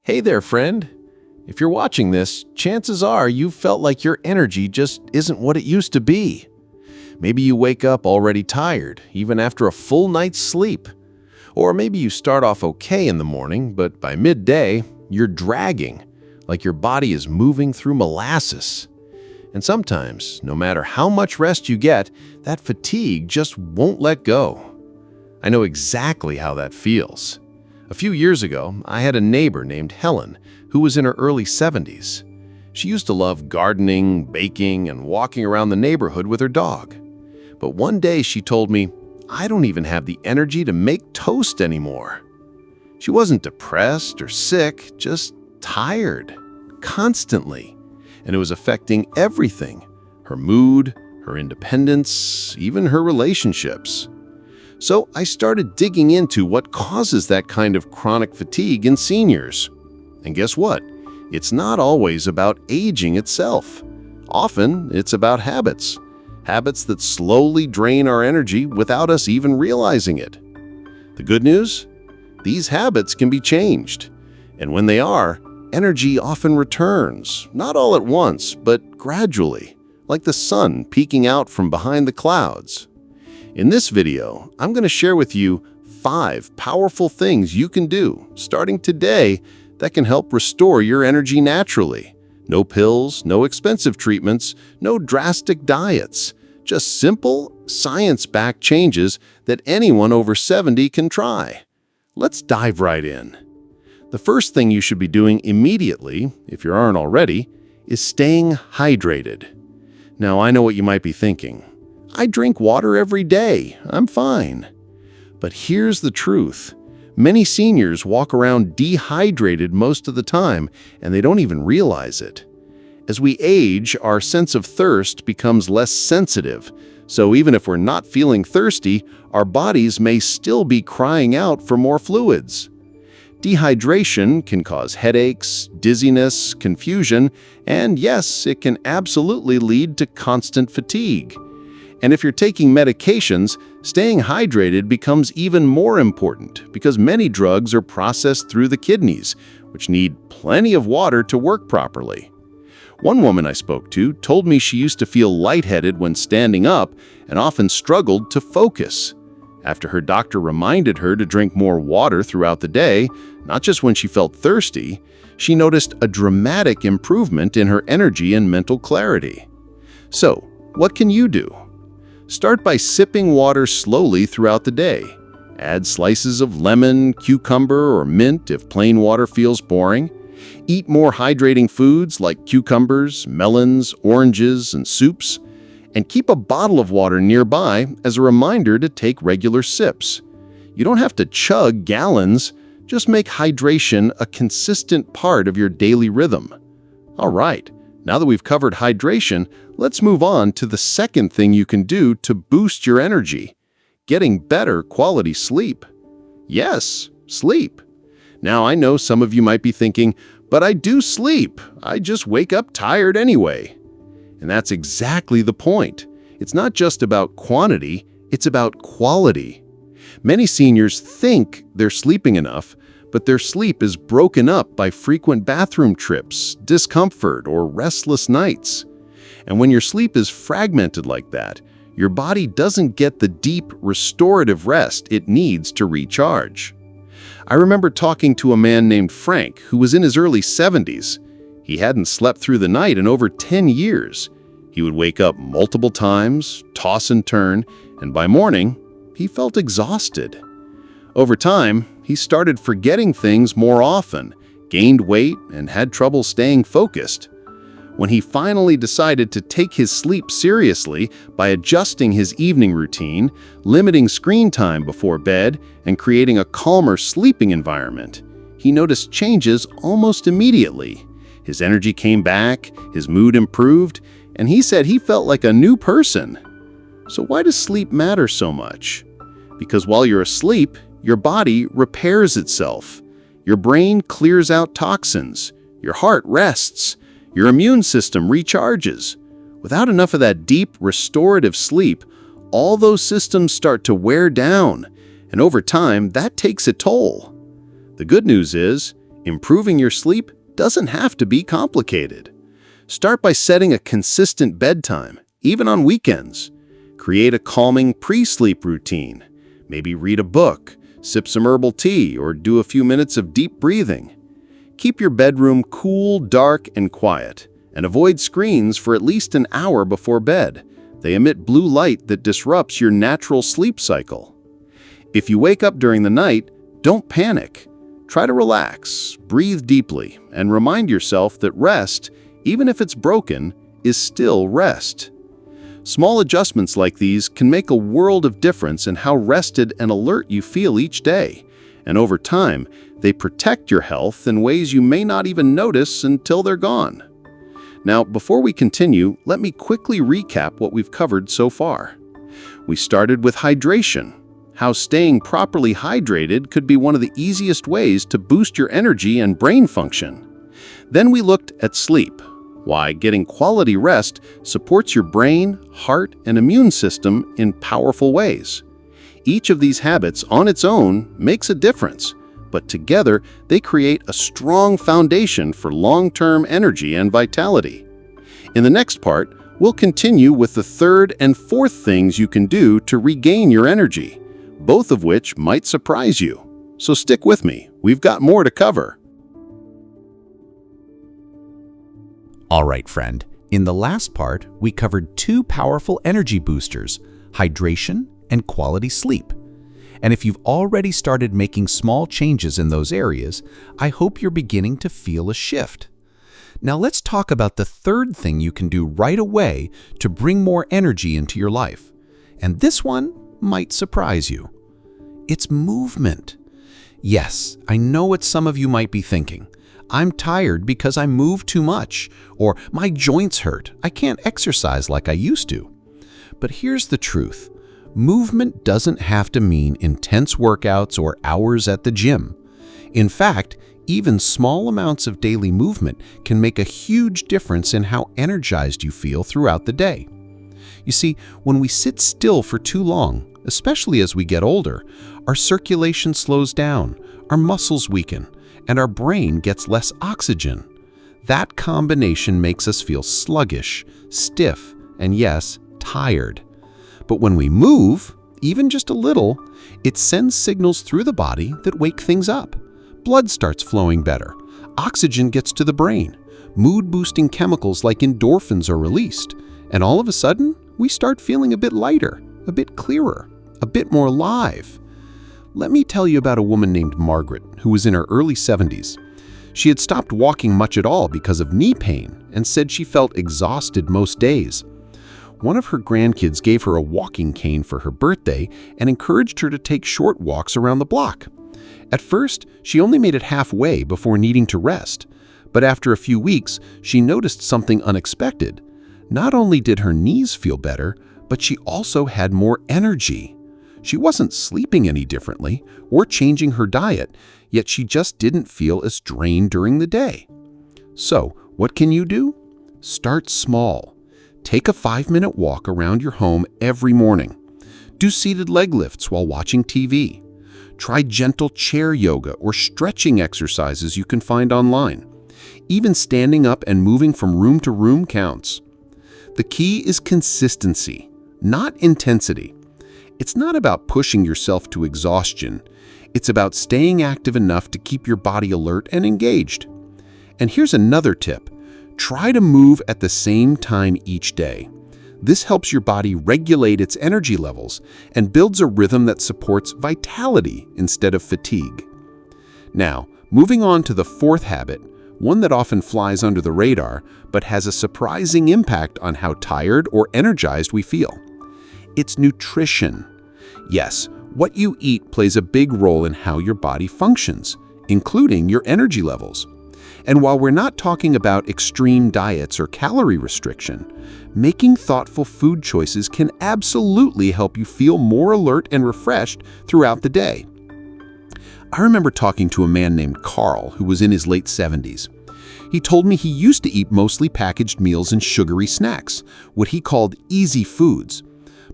Hey there, friend. If you're watching this, chances are you've felt like your energy just isn't what it used to be. Maybe you wake up already tired, even after a full night's sleep. Or maybe you start off okay in the morning, but by midday, you're dragging, like your body is moving through molasses. And sometimes, no matter how much rest you get, that fatigue just won't let go. I know exactly how that feels. A few years ago, I had a neighbor named Helen who was in her early 70s. She used to love gardening, baking, and walking around the neighborhood with her dog. But one day she told me, "I don't even have the energy to make toast anymore." She wasn't depressed or sick, just tired, constantly. And it was affecting everything: her mood, her independence, even her relationships. So I started digging into what causes that kind of chronic fatigue in seniors. And guess what? It's not always about aging itself. Often, it's about habits. Habits that slowly drain our energy without us even realizing it. The good news? These habits can be changed. And when they are, energy often returns, not all at once, but gradually, like the sun peeking out from behind the clouds. In this video, I'm going to share with you 5 powerful things you can do starting today that can help restore your energy naturally. No pills, no expensive treatments, no drastic diets. Just simple, science-backed changes that anyone over 70 can try. Let's dive right in. The first thing you should be doing immediately, if you aren't already, is staying hydrated. Now, I know what you might be thinking. I drink water every day. I'm fine. But here's the truth. Many seniors walk around dehydrated most of the time, and they don't even realize it. As we age, our sense of thirst becomes less sensitive. So even if we're not feeling thirsty, our bodies may still be crying out for more fluids. Dehydration can cause headaches, dizziness, confusion, and yes, it can absolutely lead to constant fatigue. And if you're taking medications, staying hydrated becomes even more important because many drugs are processed through the kidneys, which need plenty of water to work properly. One woman I spoke to told me she used to feel lightheaded when standing up and often struggled to focus. After her doctor reminded her to drink more water throughout the day, not just when she felt thirsty, she noticed a dramatic improvement in her energy and mental clarity. So, what can you do? Start by sipping water slowly throughout the day. Add slices of lemon, cucumber, or mint if plain water feels boring. Eat more hydrating foods like cucumbers, melons, oranges, and soups. And keep a bottle of water nearby as a reminder to take regular sips. You don't have to chug gallons, just make hydration a consistent part of your daily rhythm. All right, now that we've covered hydration, let's move on to the second thing you can do to boost your energy: getting better quality sleep. Yes, sleep. Now, I know some of you might be thinking, but I do sleep. I just wake up tired anyway. And that's exactly the point. It's not just about quantity, it's about quality. Many seniors think they're sleeping enough, but their sleep is broken up by frequent bathroom trips, discomfort, or restless nights. And when your sleep is fragmented like that, your body doesn't get the deep, restorative rest it needs to recharge. I remember talking to a man named Frank who was in his early 70s. He hadn't slept through the night in over 10 years. He would wake up multiple times, toss and turn, and by morning, he felt exhausted. Over time, he started forgetting things more often, gained weight, and had trouble staying focused. When he finally decided to take his sleep seriously by adjusting his evening routine, limiting screen time before bed, and creating a calmer sleeping environment, he noticed changes almost immediately. His energy came back, his mood improved, and he said he felt like a new person. So why does sleep matter so much? Because while you're asleep, your body repairs itself. Your brain clears out toxins. Your heart rests. Your immune system recharges. Without enough of that deep, restorative sleep, all those systems start to wear down, and over time, that takes a toll. The good news is, Improving your sleep doesn't have to be complicated. Start by setting a consistent bedtime, even on weekends. Create a calming pre-sleep routine. Maybe read a book, sip some herbal tea, or do a few minutes of deep breathing. Keep your bedroom cool, dark, and quiet, and avoid screens for at least an hour before bed. They emit blue light that disrupts your natural sleep cycle. If you wake up during the night, don't panic. Try to relax, breathe deeply, and remind yourself that rest, even if it's broken, is still rest. Small adjustments like these can make a world of difference in how rested and alert you feel each day, and over time, they protect your health in ways you may not even notice until they're gone. Now, before we continue, let me quickly recap what we've covered so far. We started with hydration, how staying properly hydrated could be one of the easiest ways to boost your energy and brain function. Then we looked at sleep, why getting quality rest supports your brain, heart, and immune system in powerful ways. Each of these habits on its own makes a difference, but together they create a strong foundation for long-term energy and vitality. In the next part, we'll continue with the third and fourth things you can do to regain your energy, both of which might surprise you. So stick with me, we've got more to cover. All right, friend. In the last part, we covered two powerful energy boosters, hydration and quality sleep. And if you've already started making small changes in those areas, I hope you're beginning to feel a shift. Now let's talk about the third thing you can do right away to bring more energy into your life. And this one might surprise you. It's movement. Yes, I know what some of you might be thinking. I'm tired because I move too much, or my joints hurt. I can't exercise like I used to. But here's the truth. Movement doesn't have to mean intense workouts or hours at the gym. In fact, even small amounts of daily movement can make a huge difference in how energized you feel throughout the day. You see, when we sit still for too long, especially as we get older, our circulation slows down, our muscles weaken, and our brain gets less oxygen. That combination makes us feel sluggish, stiff, and yes, tired. But when we move, even just a little, it sends signals through the body that wake things up. Blood starts flowing better, oxygen gets to the brain, mood-boosting chemicals like endorphins are released, and all of a sudden, we start feeling a bit lighter, a bit clearer, a bit more alive. Let me tell you about a woman named Margaret, who was in her early 70s. She had stopped walking much at all because of knee pain and said she felt exhausted most days. One of her grandkids gave her a walking cane for her birthday and encouraged her to take short walks around the block. At first, she only made it halfway before needing to rest, but after a few weeks, she noticed something unexpected. Not only did her knees feel better, but she also had more energy. She wasn't sleeping any differently or changing her diet, yet she just didn't feel as drained during the day. So, what can you do? Start small. Take a 5-minute walk around your home every morning. Do seated leg lifts while watching TV. Try gentle chair yoga or stretching exercises you can find online. Even standing up and moving from room to room counts. The key is consistency, not intensity. It's not about pushing yourself to exhaustion. It's about staying active enough to keep your body alert and engaged. And here's another tip. Try to move at the same time each day. This helps your body regulate its energy levels and builds a rhythm that supports vitality instead of fatigue. Now, moving on to the fourth habit, one that often flies under the radar, but has a surprising impact on how tired or energized we feel. It's nutrition. Yes, what you eat plays a big role in how your body functions, including your energy levels. And while we're not talking about extreme diets or calorie restriction, making thoughtful food choices can absolutely help you feel more alert and refreshed throughout the day. I remember talking to a man named Carl who was in his late 70s. He told me he used to eat mostly packaged meals and sugary snacks, what he called easy foods.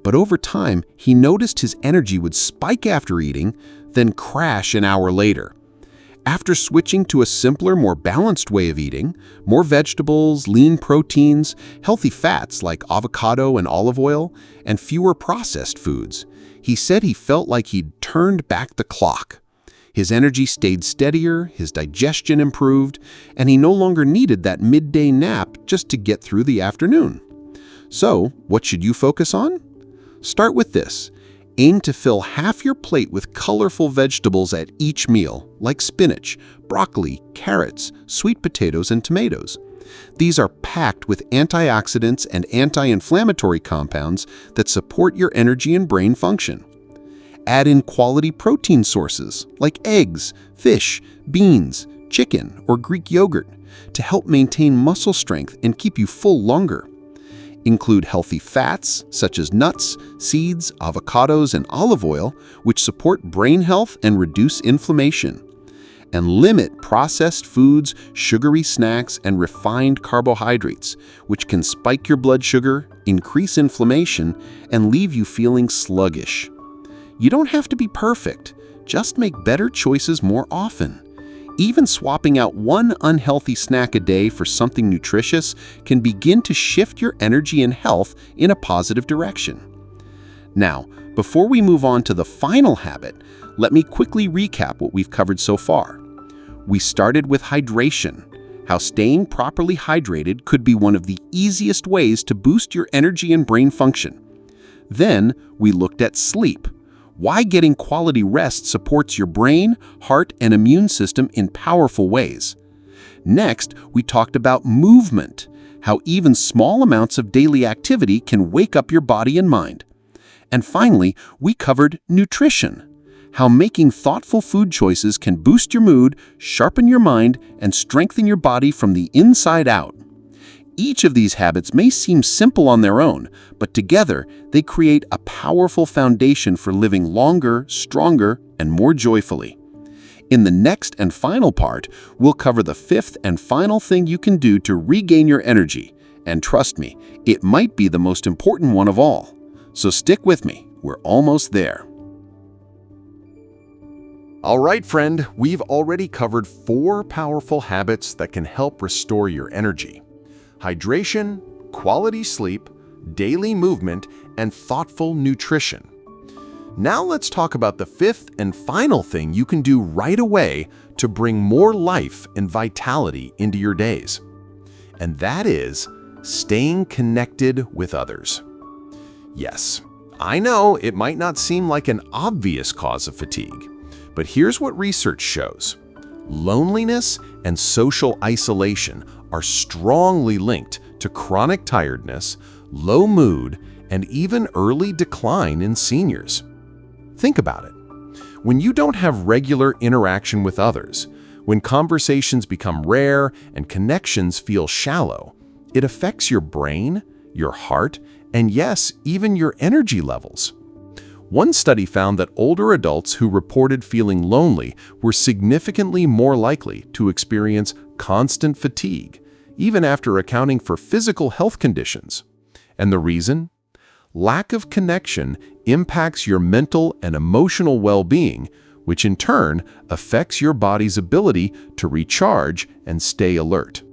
But over time, he noticed his energy would spike after eating, then crash an hour later. After switching to a simpler, more balanced way of eating, more vegetables, lean proteins, healthy fats like avocado and olive oil, and fewer processed foods, he said he felt like he'd turned back the clock. His energy stayed steadier, his digestion improved, and he no longer needed that midday nap just to get through the afternoon. So, what should you focus on? Start with this. Aim to fill half your plate with colorful vegetables at each meal, like spinach, broccoli, carrots, sweet potatoes, and tomatoes. These are packed with antioxidants and anti-inflammatory compounds that support your energy and brain function. Add in quality protein sources like eggs, fish, beans, chicken, or Greek yogurt to help maintain muscle strength and keep you full longer. Include healthy fats such as nuts, seeds, avocados, and olive oil, which support brain health and reduce inflammation. And limit processed foods, sugary snacks, and refined carbohydrates, which can spike your blood sugar, increase inflammation, and leave you feeling sluggish. You don't have to be perfect, just make better choices more often. Even swapping out one unhealthy snack a day for something nutritious can begin to shift your energy and health in a positive direction. Now, before we move on to the final habit, let me quickly recap what we've covered so far. We started with hydration, how staying properly hydrated could be one of the easiest ways to boost your energy and brain function. Then, we looked at sleep, why getting quality rest supports your brain, heart, and immune system in powerful ways. Next, we talked about movement, how even small amounts of daily activity can wake up your body and mind. And finally, we covered nutrition, how making thoughtful food choices can boost your mood, sharpen your mind, and strengthen your body from the inside out. Each of these habits may seem simple on their own, but together they create a powerful foundation for living longer, stronger, and more joyfully. In the next and final part, we'll cover the fifth and final thing you can do to regain your energy. And trust me, it might be the most important one of all. So stick with me, we're almost there. All right, friend, we've already covered 4 powerful habits that can help restore your energy: hydration, quality sleep, daily movement, and thoughtful nutrition. Now let's talk about the 5th and final thing you can do right away to bring more life and vitality into your days. And that is staying connected with others. Yes, I know it might not seem like an obvious cause of fatigue, but here's what research shows. Loneliness and social isolation are strongly linked to chronic tiredness, low mood, and even early decline in seniors. Think about it. When you don't have regular interaction with others, when conversations become rare and connections feel shallow, it affects your brain, your heart, and yes, even your energy levels. One study found that older adults who reported feeling lonely were significantly more likely to experience constant fatigue, even after accounting for physical health conditions. And the reason? Lack of connection impacts your mental and emotional well-being, which in turn affects your body's ability to recharge and stay alert.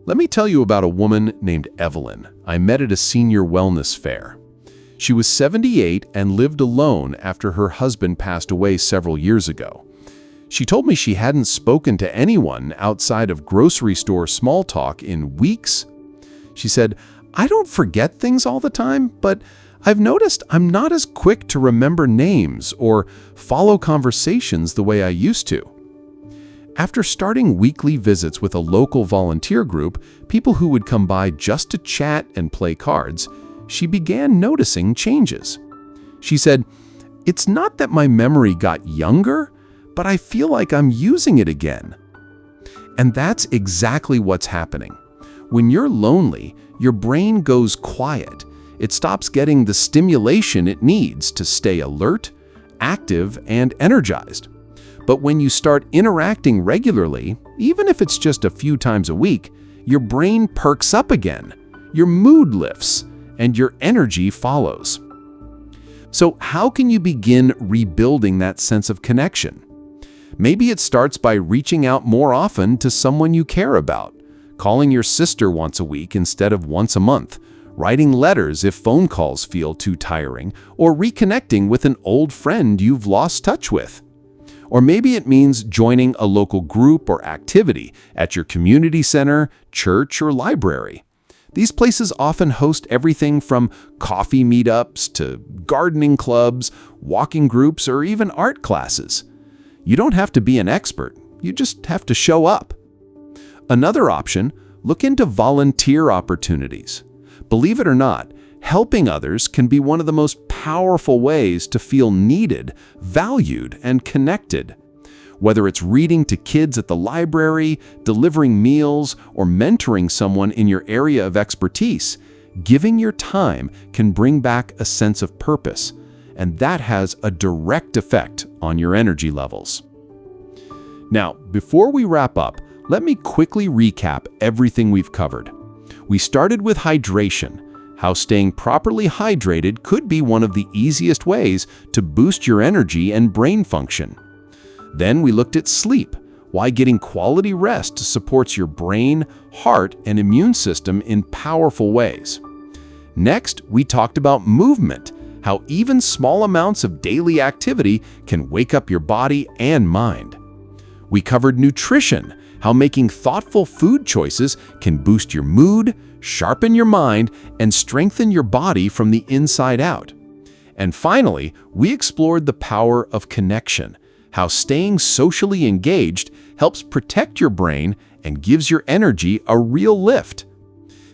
Let me tell you about a woman named Evelyn I met at a senior wellness fair. She was 78 and lived alone after her husband passed away several years ago. She told me she hadn't spoken to anyone outside of grocery store small talk in weeks. She said, "I don't forget things all the time, but I've noticed I'm not as quick to remember names or follow conversations the way I used to." After starting weekly visits with a local volunteer group, people who would come by just to chat and play cards, she began noticing changes. She said, "It's not that my memory got younger, but I feel like I'm using it again." And that's exactly what's happening. When you're lonely, your brain goes quiet. It stops getting the stimulation it needs to stay alert, active, and energized. But when you start interacting regularly, even if it's just a few times a week, your brain perks up again, your mood lifts, and your energy follows. So how can you begin rebuilding that sense of connection? Maybe it starts by reaching out more often to someone you care about, calling your sister once a week instead of once a month, writing letters if phone calls feel too tiring, or reconnecting with an old friend you've lost touch with. Or maybe it means joining a local group or activity at your community center, church, or library. These places often host everything from coffee meetups to gardening clubs, walking groups, or even art classes. You don't have to be an expert, you just have to show up. Another option, look into volunteer opportunities. Believe it or not, helping others can be one of the most powerful ways to feel needed, valued, and connected. Whether it's reading to kids at the library, delivering meals, or mentoring someone in your area of expertise, giving your time can bring back a sense of purpose, and that has a direct effect on your energy levels. Now, before we wrap up, let me quickly recap everything we've covered. We started with hydration, how staying properly hydrated could be one of the easiest ways to boost your energy and brain function. Then we looked at sleep, why getting quality rest supports your brain, heart, and immune system in powerful ways. Next, we talked about movement, how even small amounts of daily activity can wake up your body and mind. We covered nutrition, how making thoughtful food choices can boost your mood, sharpen your mind, and strengthen your body from the inside out. And finally, we explored the power of connection, how staying socially engaged helps protect your brain and gives your energy a real lift.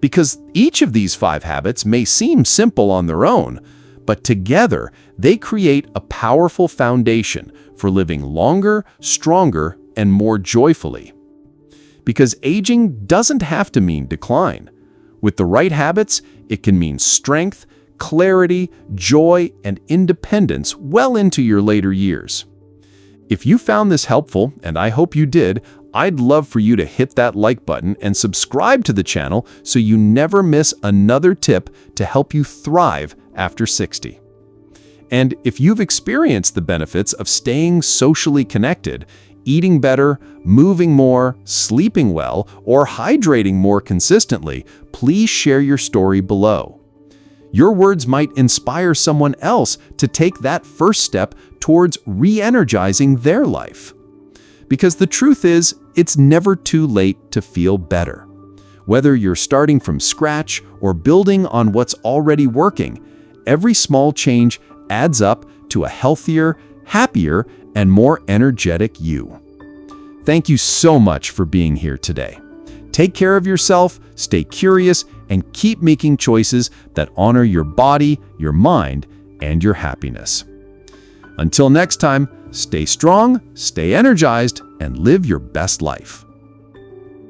Because each of these 5 habits may seem simple on their own, but together they create a powerful foundation for living longer, stronger, and more joyfully. Because aging doesn't have to mean decline. With the right habits, it can mean strength, clarity, joy, and independence well into your later years. If you found this helpful, and I hope you did, I'd love for you to hit that like button and subscribe to the channel so you never miss another tip to help you thrive after 60. And if you've experienced the benefits of staying socially connected, eating better, moving more, sleeping well, or hydrating more consistently, please share your story below. Your words might inspire someone else to take that first step towards re-energizing their life. Because the truth is, it's never too late to feel better. Whether you're starting from scratch or building on what's already working, every small change adds up to a healthier, happier, and more energetic you. Thank you so much for being here today. Take care of yourself, stay curious, and keep making choices that honor your body, your mind, and your happiness. Until next time, stay strong, stay energized, and live your best life.